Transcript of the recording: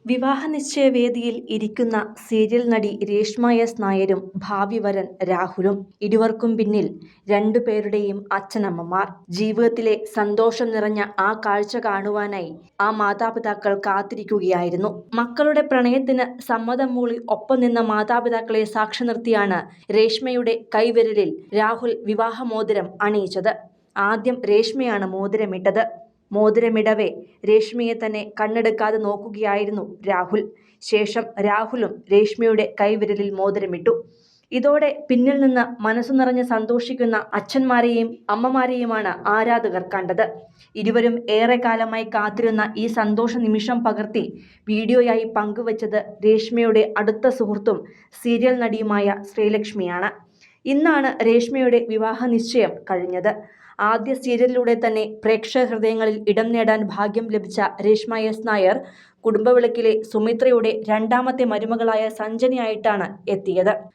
വിവാഹ നിശ്ചയവേദിയിൽ ഇരിക്കുന്ന സീരിയൽ നടി രേഷ്മ എസ് നായരും ഭാവി വരൻ രാഹുലും. ഇരുവർക്കും പിന്നിൽ രണ്ടുപേരുടെയും അച്ഛനമ്മമാർ. ജീവിതത്തിലെ സന്തോഷം നിറഞ്ഞ ആ കാഴ്ച കാണുവാനായി ആ മാതാപിതാക്കൾ കാത്തിരിക്കുകയായിരുന്നു. മക്കളുടെ പ്രണയത്തിന് സമ്മതം മൂളി ഒപ്പം നിന്ന മാതാപിതാക്കളെ സാക്ഷി നിർത്തിയാണ് രേഷ്മയുടെ കൈവിരലിൽ രാഹുൽ വിവാഹമോതിരം അണിയിച്ചത്. ആദ്യം രേഷ്മയാണ് മോതിരമിട്ടത്. മോതിരമിടവേ രേഷ്മയെ തന്നെ കണ്ണെടുക്കാതെ നോക്കുകയായിരുന്നു രാഹുൽ. ശേഷം രാഹുലും രേഷ്മയുടെ കൈവിരലിൽ മോതിരമിട്ടു. ഇതോടെ പിന്നിൽ നിന്ന് മനസ്സു നിറഞ്ഞ് സന്തോഷിക്കുന്ന അച്ഛന്മാരെയും അമ്മമാരെയുമാണ് ആരാധകർ കണ്ടത്. ഇരുവരും ഏറെക്കാലമായി കാത്തിരുന്ന ഈ സന്തോഷ നിമിഷം പകർത്തി വീഡിയോയായി പങ്കുവച്ചത് രേഷ്മയുടെ അടുത്ത സുഹൃത്തും സീരിയൽ നടിയുമായ ശ്രീലക്ഷ്മിയാണ്. ഇന്നാണ് രേഷ്മയുടെ വിവാഹ നിശ്ചയം കഴിഞ്ഞത്. ആദ്യ സീരിയലിലൂടെ തന്നെ പ്രേക്ഷക ഹൃദയങ്ങളിൽ ഇടം നേടാൻ ഭാഗ്യം ലഭിച്ച രേഷ്മ എസ് നായർ കുടുംബവിളക്കിലെ സുമിത്രയുടെ രണ്ടാമത്തെ മരുമകളായ സഞ്ജനയായിട്ടാണ് എത്തിയത്.